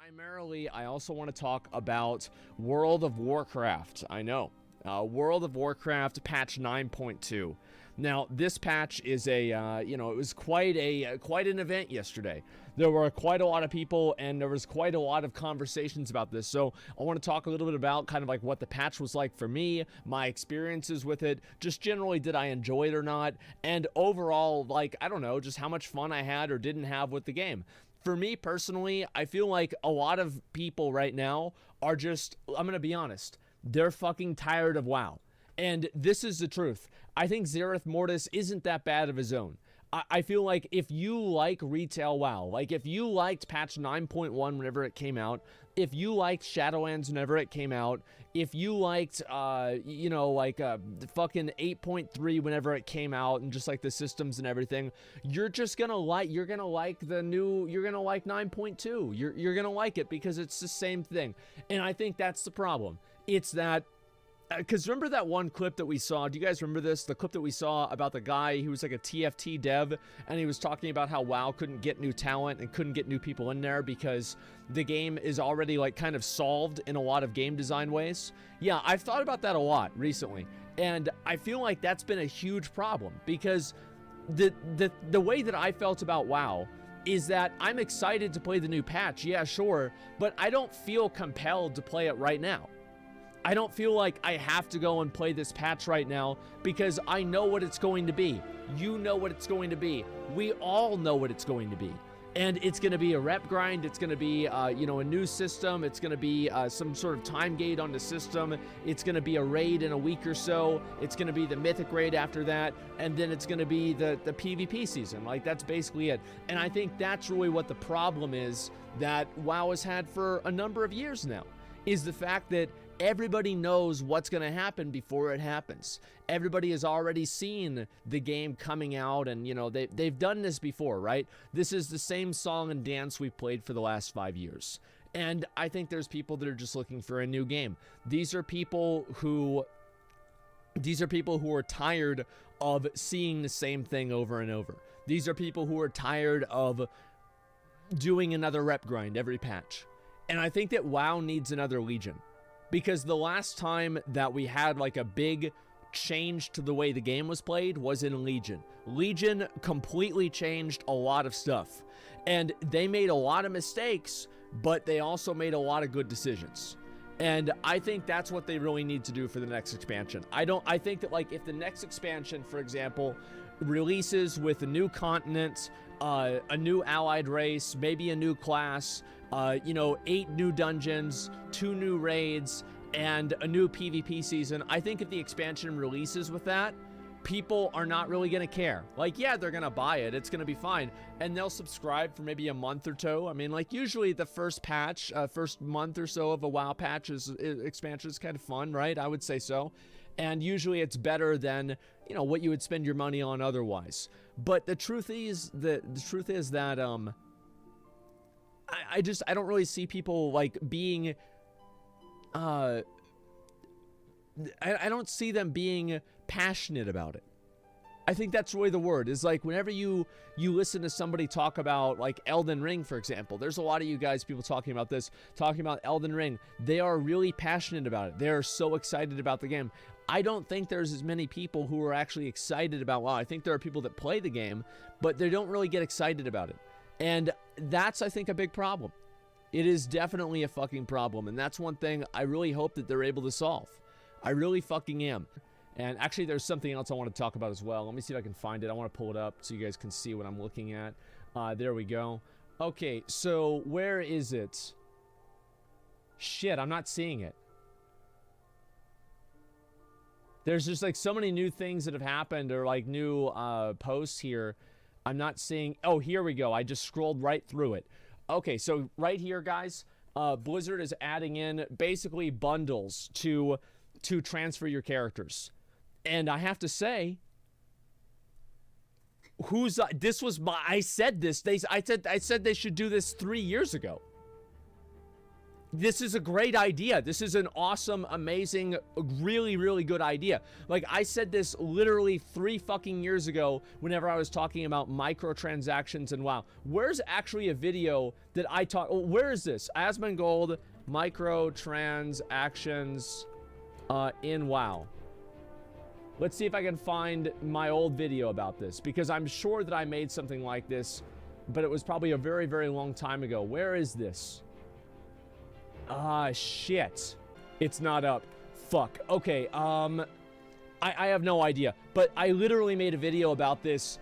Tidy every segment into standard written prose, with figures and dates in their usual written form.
primarily, I also want to talk about World of Warcraft. I know. World of Warcraft patch 9.2. Now, this patch is it was quite an event yesterday. There were quite a lot of people, and there was quite a lot of conversations about this. So I want to talk a little bit about kind of like what the patch was like for me, my experiences with it, just generally did I enjoy it or not, and overall, like, I don't know, just how much fun I had or didn't have with the game. For me personally, I feel like a lot of people right now are just, I'm going to be honest, they're fucking tired of WoW. And this is the truth. I think Xerath Mortis isn't that bad of his own. I feel like if you like retail WoW, like if you liked patch 9.1 whenever it came out, if you liked Shadowlands whenever it came out, if you liked, fucking 8.3 whenever it came out, and just like the systems and everything, you're gonna like 9.2. You're gonna like it because it's the same thing. And I think that's the problem. It's that, because remember that one clip that we saw? Do you guys remember this? The clip that we saw about the guy who was like a TFT dev, and he was talking about how WoW couldn't get new talent and couldn't get new people in there because the game is already like kind of solved in a lot of game design ways. Yeah, I've thought about that a lot recently, and I feel like that's been a huge problem because the way that I felt about WoW is that I'm excited to play the new patch, yeah, sure, but I don't feel compelled to play it right now. I don't feel like I have to go and play this patch right now because I know what it's going to be. You know what it's going to be. We all know what it's going to be. And it's going to be a rep grind. It's going to be, a new system. It's going to be some sort of time gate on the system. It's going to be a raid in a week or so. It's going to be the mythic raid after that. And then it's going to be the PvP season. Like, that's basically it. And I think that's really what the problem is that WoW has had for a number of years now, is the fact that everybody knows what's going to happen before it happens. Everybody has already seen the game coming out, and, they've done this before, right? This is the same song and dance we've played for the last 5 years. And I think there's people that are just looking for a new game. These are people who are tired of seeing the same thing over and over. These are people who are tired of doing another rep grind every patch. And I think that WoW needs another Legion. Because the last time that we had like a big change to the way the game was played was in Legion. Legion completely changed a lot of stuff. And they made a lot of mistakes, but they also made a lot of good decisions. And I think that's what they really need to do for the next expansion. I think that, like, if the next expansion, for example, releases with a new continent, a new allied race, maybe a new class, 8 new dungeons, 2 new raids, and a new PvP season. I think if the expansion releases with that, people are not really going to care. Like, yeah, they're going to buy it. It's going to be fine. And they'll subscribe for maybe a month or two. I mean, like, usually the first patch, first month or so of a WoW patch expansion is kind of fun, right? I would say so. And usually it's better than, what you would spend your money on otherwise. But the truth is that, I don't really see people like being, I don't see them being passionate about it. I think that's really the word, is like whenever you listen to somebody talk about like Elden Ring, for example, there's a lot of you guys, people talking about this, talking about Elden Ring. They are really passionate about it. They are so excited about the game. I don't think there's as many people who are actually excited about WoW. I think there are people that play the game, but they don't really get excited about it. And that's, I think, a big problem. It is definitely a fucking problem. And that's one thing I really hope that they're able to solve. I really fucking am. And actually, there's something else I want to talk about as well. Let me see if I can find it. I want to pull it up so you guys can see what I'm looking at. There we go. Okay, so where is it? Shit, I'm not seeing it. There's just like so many new things that have happened, or like new posts here. I'm not seeing. Oh, here we go. I just scrolled right through it. Okay, so right here, guys, Blizzard is adding in basically bundles to transfer your characters. And I have to say, this was my, I said this. I said they should do this 3 years ago. this is a great idea. This is an awesome, amazing, really, really good idea. Like, I said this literally 3 fucking years ago whenever I was talking about microtransactions and WoW. Where's actually a video that I talk... Oh, where is this? Asmongold microtransactions in WoW. Let's see if I can find my old video about this, because I'm sure that I made something like this, but it was probably a very, very long time ago. Where is this? Ah, shit. It's not up. Fuck. Okay, I have no idea. But I literally made a video about this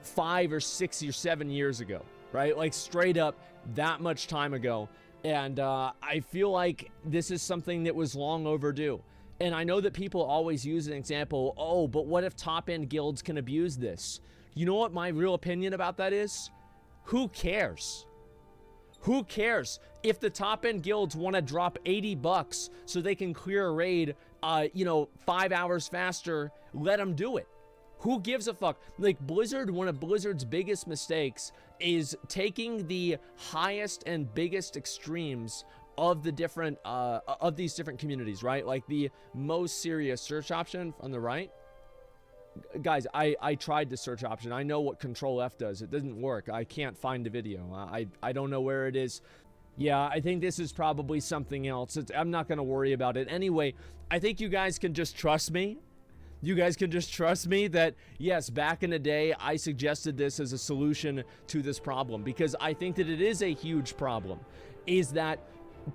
5 or 6 or 7 years ago, right? Like, straight up that much time ago. And I feel like this is something that was long overdue. And I know that people always use an example, oh, but what if top-end guilds can abuse this? You know what my real opinion about that is? Who cares? Who cares? If the top-end guilds want to drop 80 bucks so they can clear a raid, 5 hours faster, let them do it. Who gives a fuck? Like, Blizzard, one of Blizzard's biggest mistakes is taking the highest and biggest extremes of the different, of these different communities, right? Like the most serious search option on the right. Guys, I tried the search option. I know what Control F does. It doesn't work. I can't find the video. I don't know where it is. Yeah, I think this is probably something else. I'm not going to worry about it. Anyway, I think you guys can just trust me. You guys can just trust me that, yes, back in the day, I suggested this as a solution to this problem, because I think that it is a huge problem, is that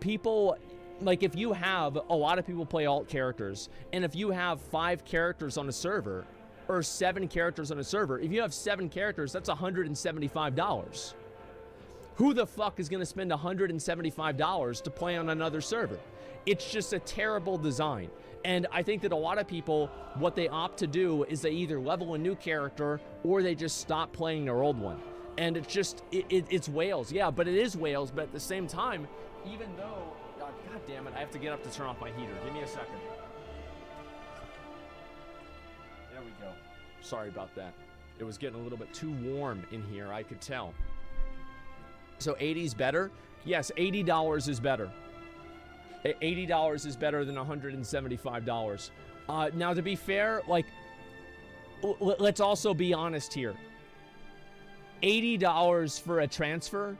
people, like, if you have a lot of people play alt characters, and if you have 5 characters on a server, or 7 characters on a server, if you have 7 characters, that's $175. Who the fuck is going to spend $175 to play on another server? It's just a terrible design. And I think that a lot of people, what they opt to do is they either level a new character or they just stop playing their old one. And it's just, it's Wales. Yeah, but it is Wales. But at the same time, even though, God damn it, I have to get up to turn off my heater. Give me a second. There we go. Sorry about that. It was getting a little bit too warm in here, I could tell. So 80's better? Yes, $80 is better. $80 is better than $175. Now, to be fair, like, let's also be honest here. $80 for a transfer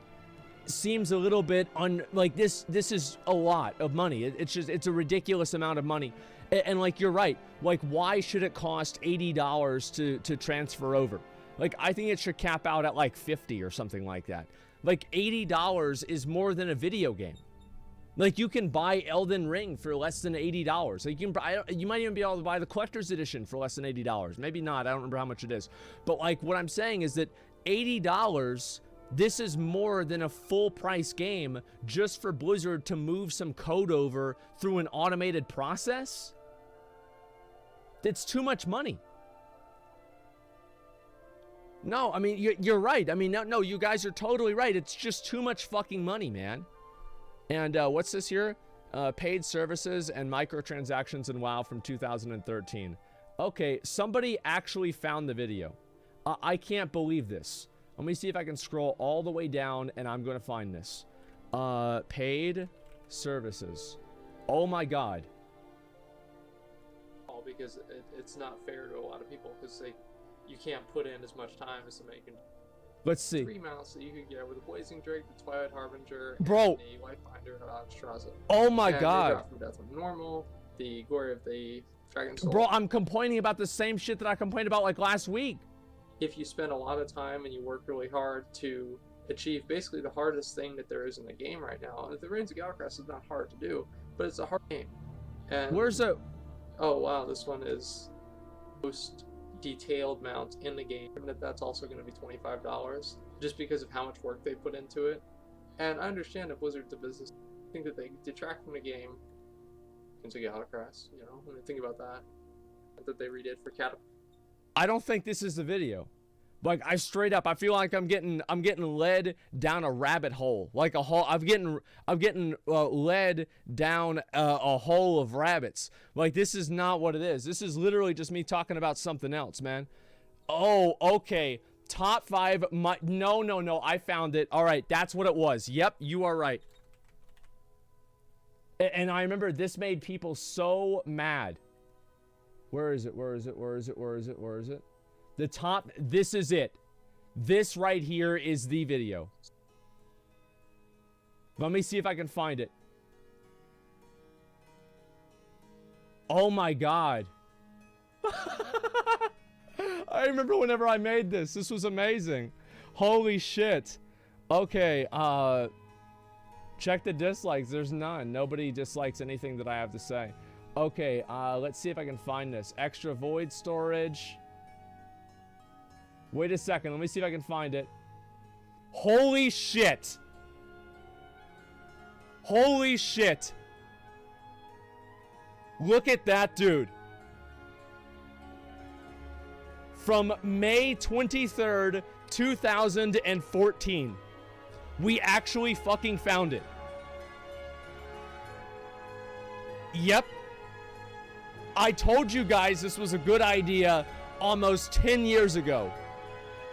seems a little bit like this is a lot of money. It's a ridiculous amount of money. And like, you're right. Like, why should it cost $80 to transfer over? Like, I think it should cap out at like 50 or something like that. Like, $80 is more than a video game. Like, you can buy Elden Ring for less than $80. Like, you might even be able to buy the collector's edition for less than $80. Maybe not. I don't remember how much it is. But like, what I'm saying is that $80, this is more than a full price game just for Blizzard to move some code over through an automated process. It's too much money. No, I mean, you're right. I mean, no, you guys are totally right. It's just too much fucking money, man. And what's this here? Paid services and microtransactions in WoW from 2013. Okay, somebody actually found the video. I can't believe this. Let me see if I can scroll all the way down, and I'm going to find this. Paid services. Oh my god. Because it's not fair to a lot of people, because you can't put in as much time as somebody can. Let's see. 3 mounts that you could get with the Blazing Drake, the Twilight Harbinger, bro, and the White Finder of Straza. Oh my and god. From Death of Normal, the Glory of the Dragon Soul. Bro, I'm complaining about the same shit that I complained about like last week. If you spend a lot of time and you work really hard to achieve basically the hardest thing that there is in the game right now, and the Reigns of Galacrest is not hard to do, but it's a hard game. And where's the... Oh wow, this one is most detailed mount in the game, and that's also going to be $25 just because of how much work they put into it. And I understand if Blizzard's a business, I think that they detract from the game into Galacrest, you know, when I think about that they redid for Catapult. I don't think this is the video. Like, I straight up, I feel like I'm getting led down a rabbit hole. Like a hole, I'm getting led down a hole of rabbits. Like, this is not what it is. This is literally just me talking about something else, man. Oh, okay. Top 5. No. I found it. All right, that's what it was. Yep, you are right. And I remember this made people so mad. Where is it? Where is it? Where is it? Where is it? Where is it? The top, this is it. This right here is the video. Let me see if I can find it. Oh my God. I remember whenever I made this. This was amazing. Holy shit. Okay, check the dislikes. There's none. Nobody dislikes anything that I have to say. Okay, let's see if I can find this. Extra void storage. Wait a second. Let me see if I can find it. Holy shit. Holy shit. Look at that, dude. From May 23rd, 2014. We actually fucking found it. Yep. I told you guys this was a good idea almost 10 years ago.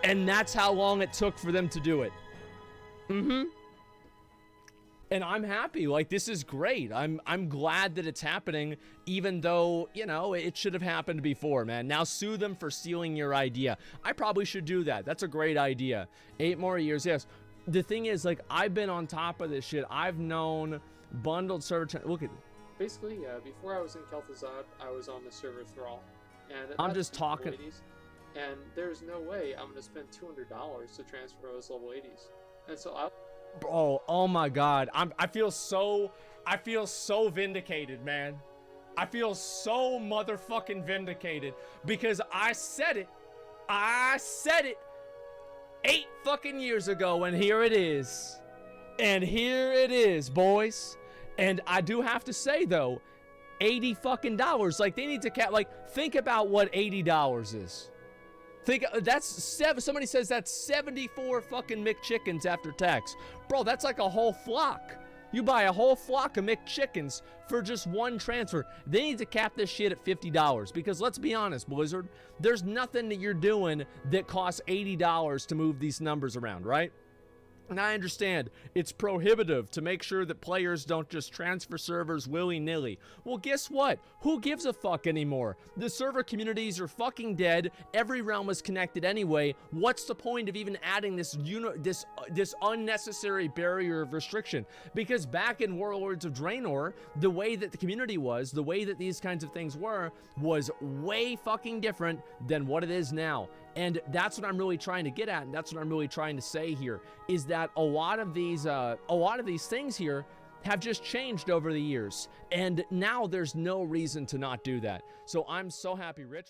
And that's how long it took for them to do it. Mm-hmm. And I'm happy. Like, this is great. I'm glad that it's happening, even though, you know, it should have happened before, man. Now sue them for stealing your idea. I probably should do that. That's a great idea. 8 more years, yes. The thing is, like, I've been on top of this shit. I've known bundled server... Look at... Basically, yeah, before I was in Kel'Thuzad, I was on the server Thrall. And I'm just talking... And there's no way I'm going to spend $200 to transfer those level 80s. And so I... Oh my God. I feel so vindicated, man. I feel so motherfucking vindicated because I said it 8 fucking years ago, and here it is. And here it is, boys. And I do have to say though, $80 fucking dollars. Like, they need to think about what $80 is. Think that's somebody says that's 74 fucking McChickens after tax. Bro, that's like a whole flock. You buy a whole flock of McChickens for just one transfer. They need to cap this shit at $50 because let's be honest, Blizzard, there's nothing that you're doing that costs $80 to move these numbers around, right? And I understand it's prohibitive to make sure that players don't just transfer servers willy-nilly. Well, guess what? Who gives a fuck anymore? The server communities are fucking dead. Every realm is connected anyway. What's the point of even adding this unnecessary barrier of restriction? Because back in Warlords of Draenor, the way that the community was, the way that these kinds of things were, was way fucking different than what it is now. And that's what I'm really trying to get at, and that's what I'm really trying to say here, is that a lot of these things here have just changed over the years, and now there's no reason to not do that. So I'm so happy, Rich.